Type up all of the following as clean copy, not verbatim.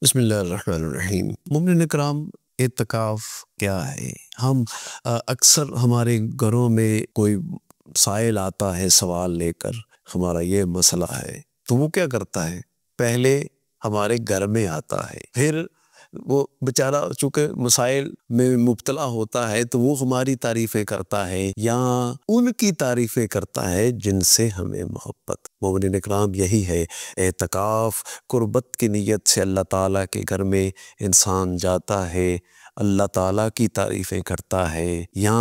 بسم اللہ الرحمن الرحیم۔ مومنین اکرام، اعتکاف کیا ہے؟ ہم اکثر ہمارے گھروں میں کوئی سائل آتا ہے سوال لے کر، ہمارا یہ مسئلہ ہے، تو وہ کیا کرتا ہے؟ پہلے ہمارے گھر میں آتا ہے، پھر وہ بیچارہ چونکہ مسائل میں مبتلا ہوتا ہے تو وہ ہماری تعریفیں کرتا ہے یا ان کی تعریفیں کرتا ہے جن سے ہمیں محبت۔ مومنین اکرام، یہی ہے اعتکاف۔ قربت کی نیت سے اللہ تعالیٰ کے گھر میں انسان جاتا ہے، اللہ تعالیٰ کی تعریفیں کرتا ہے یا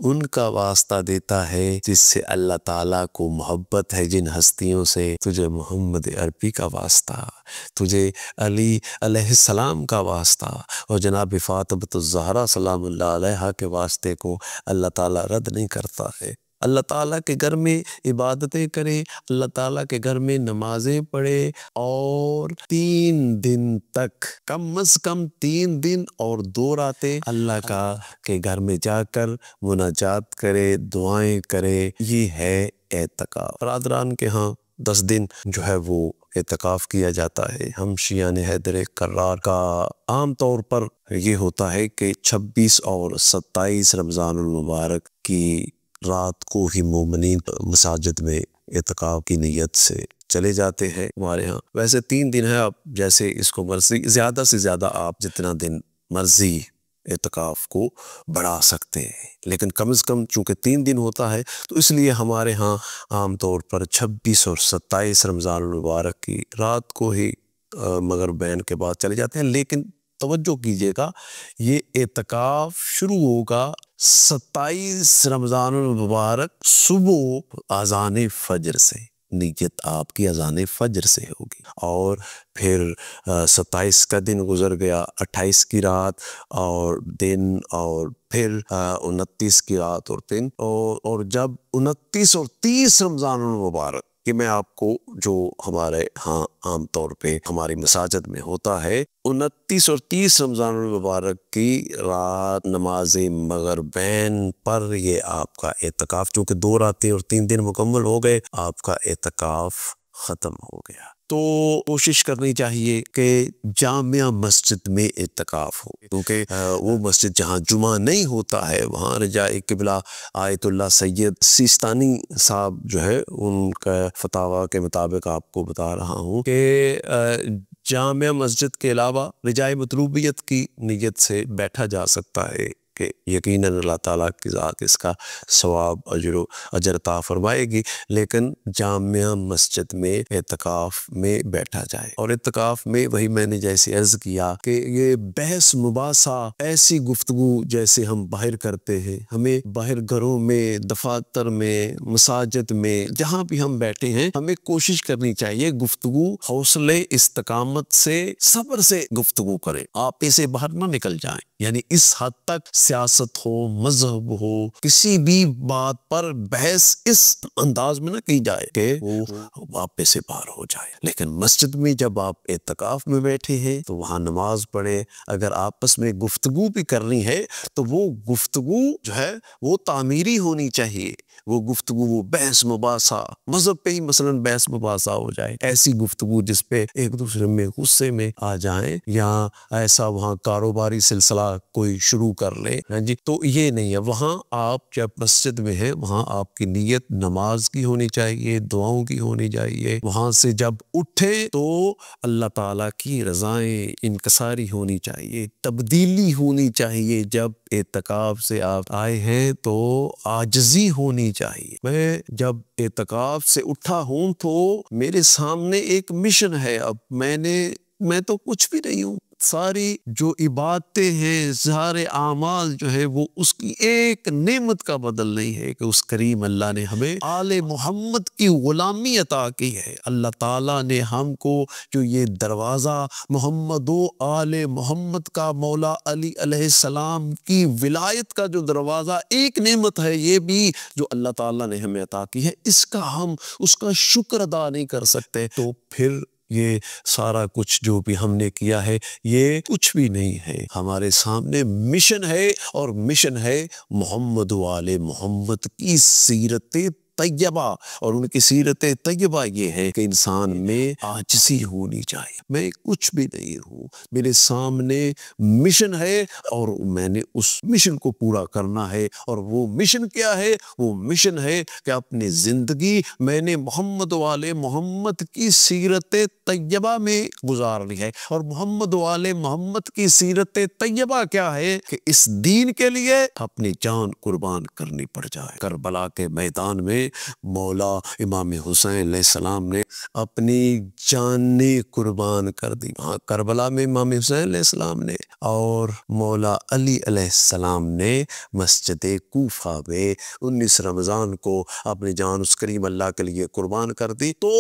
ان کا واسطہ دیتا ہے جس سے اللہ تعالیٰ کو محبت ہے، جن ہستیوں سے۔ تجھے محمد عربی کا واسطہ، تجھے علی علیہ السلام کا واسطہ اور جناب فاطمۃ الزہرا سلام اللہ علیہا کے واسطے کو اللہ تعالیٰ رد نہیں کرتا ہے۔ اللہ تعالیٰ کے گھر میں عبادتیں کرے، اللہ تعالیٰ کے گھر میں نمازیں پڑھے اور 3 دن تک، کم از کم 3 دن اور 2 راتیں اللہ کا کے گھر میں جا کر مناجات کرے، دعائیں کرے، یہ ہے اعتکاف۔ برادران کے ہاں 10 دن جو ہے وہ اعتکاف کیا جاتا ہے۔ ہم شیعان حیدر کرار کا عام طور پر یہ ہوتا ہے کہ 26 اور 27 رمضان المبارک کی رات کو ہی مومنین مساجد میں اعتکاف کی نیت سے چلے جاتے ہیں۔ ہمارے ہاں ویسے 3 دن ہے، آپ جیسے اس کو مرضی، زیادہ سے زیادہ آپ جتنا دن مرضی اعتکاف کو بڑھا سکتے ہیں، لیکن کم از کم چونکہ 3 دن ہوتا ہے تو اس لیے ہمارے ہاں عام طور پر 26 اور 27 رمضان المبارک کی رات کو ہی مغربین کے بعد چلے جاتے ہیں۔ لیکن توجہ کیجیے گا، یہ اعتکاف شروع ہوگا 27 رمضان المبارک صبح اذان فجر سے، نیت آپ کی اذان فجر سے ہوگی، اور پھر 27 کا دن گزر گیا، 28 کی رات اور دن، اور پھر 29 کی رات اور دن، اور جب 29 اور 30 رمضان المبارک، کہ میں آپ کو جو ہمارے ہاں عام طور پہ ہماری مساجد میں ہوتا ہے، 29 اور 30 رمضان المبارک کی رات نماز مغربین پر یہ آپ کا اعتکاف، چونکہ 2 راتیں اور 3 دن مکمل ہو گئے، آپ کا اعتکاف ختم ہو گیا۔ تو کوشش کرنی چاہیے کہ جامع مسجد میں اعتکاف ہو، کیونکہ وہ مسجد جہاں جمعہ نہیں ہوتا ہے وہاں رجاء قبلہ آیت اللہ سید سیستانی صاحب جو ہے، ان کا فتاویٰ کے مطابق آپ کو بتا رہا ہوں کہ جامع مسجد کے علاوہ رجاء مطلوبیت کی نیت سے بیٹھا جا سکتا ہے کہ یقیناً اللہ تعالیٰ کی ذات اس کا ثواب اجر عطا فرمائے گی، لیکن جامع مسجد میں اعتکاف میں بیٹھا جائے۔ اور اعتکاف میں وہی میں نے جیسے عرض کیا کہ یہ بحث مباحثہ، ایسی گفتگو جیسے ہم باہر کرتے ہیں، ہمیں باہر گھروں میں، دفاتر میں، مساجد میں، جہاں بھی ہم بیٹھے ہیں، ہمیں کوشش کرنی چاہیے گفتگو حوصلے استقامت سے، صبر سے گفتگو کریں، آپ اسے باہر نہ نکل جائیں۔ یعنی اس حد تک سیاست ہو، مذہب ہو، کسی بھی بات پر بحث اس انداز میں نہ کی جائے کہ وہ آپ سے باہر ہو جائے۔ لیکن مسجد میں جب آپ اعتکاف میں بیٹھے ہیں تو وہاں نماز پڑھیں۔ اگر آپس میں گفتگو بھی کرنی ہے تو وہ گفتگو جو ہے وہ تعمیری ہونی چاہیے، وہ گفتگو، وہ بحث مباحثہ، مذہب پہ ہی مثلا بحث مباحثہ ہو جائے، ایسی گفتگو جس پہ ایک دوسرے میں غصے میں آ جائیں، یا ایسا وہاں کاروباری سلسلہ کوئی شروع کر لے، جی، تو یہ نہیں ہے۔ وہاں آپ جب مسجد میں ہیں وہاں آپ کی نیت نماز کی ہونی چاہیے، دعاؤں کی ہونی چاہیے، وہاں سے جب اٹھے تو اللہ تعالیٰ کی رضائیں انکساری ہونی چاہیے، تبدیلی ہونی چاہیے۔ جب اعتکاف سے آپ آئے ہیں تو عاجزی ہونی چاہیے۔ میں جب اعتکاف سے اٹھا ہوں تو میرے سامنے ایک مشن ہے، اب میں تو کچھ بھی نہیں ہوں، ساری جو عبادتیں ہیں، سارے اعمال جو ہے وہ اس کی ایک نعمت کا بدل نہیں ہے کہ اس کریم اللہ نے ہمیں آل محمد کی غلامی عطا کی ہے۔ اللہ تعالیٰ نے ہم کو جو یہ دروازہ محمد و آل محمد کا، مولا علی علیہ السلام کی ولایت کا جو دروازہ، ایک نعمت ہے یہ بھی جو اللہ تعالیٰ نے ہمیں عطا کی ہے، ہم اس کا شکر ادا نہیں کر سکتے، تو پھر یہ سارا کچھ جو بھی ہم نے کیا ہے یہ کچھ بھی نہیں ہے۔ ہمارے سامنے مشن ہے، اور مشن ہے محمد و آل محمد کی سیرت طیبہ، اور ان کی سیرت طیبہ یہ ہے کہ انسان میں عاجزی ہونی چاہیے. میں کچھ بھی نہیں ہوں، میرے سامنے مشن ہے اور میں نے اس مشن کو پورا کرنا ہے. اور وہ مشن کیا ہے؟ وہ مشن ہے کہ اپنی زندگی میں نے محمد والے محمد کی سیرت طیبہ میں گزارنی ہے. اور محمد والے محمد کی سیرت طیبہ کیا ہے؟ کہ اس دین کے لیے اپنی جان قربان کرنی پڑ جائے. کربلا کے میدان میں مولا امام حسین علیہ السلام نے اپنی جانیں قربان کر دی. ہاں، کربلا میں امام حسین علیہ السلام نے اور مولا علی علیہ السلام نے مسجد کوفہ میں 19 رمضان کو اپنی جان اس کریم اللہ کے لیے قربان کر دی. تو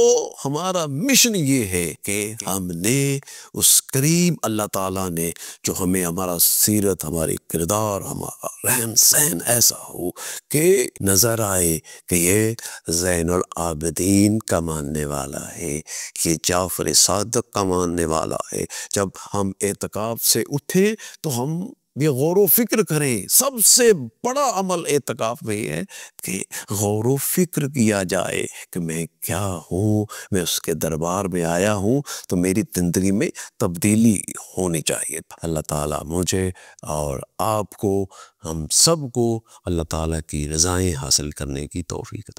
ہمارا مشن یہ ہے کہ ہم نے اس کریم اللہ تعالیٰ نے جو ہمیں ہمارا سیرت، ہماری کردار، ہمارا رہن سہن ایسا ہو کہ نظر آئے کہ یہ زین العابدین کا ماننے والا ہے، یہ جعفر صادق کا ماننے والا ہے. جب ہم اعتکاف سے اٹھیں تو ہم یہ غور و فکر کریں. سب سے بڑا عمل اعتکاف میں یہ ہے کہ غور و فکر کیا جائے کہ میں کیا ہوں. میں اس کے دربار میں آیا ہوں تو میری زندگی میں تبدیلی ہونی چاہیے. اللہ تعالیٰ مجھے اور آپ کو، ہم سب کو اللہ تعالیٰ کی رضائیں حاصل کرنے کی توفیق عطا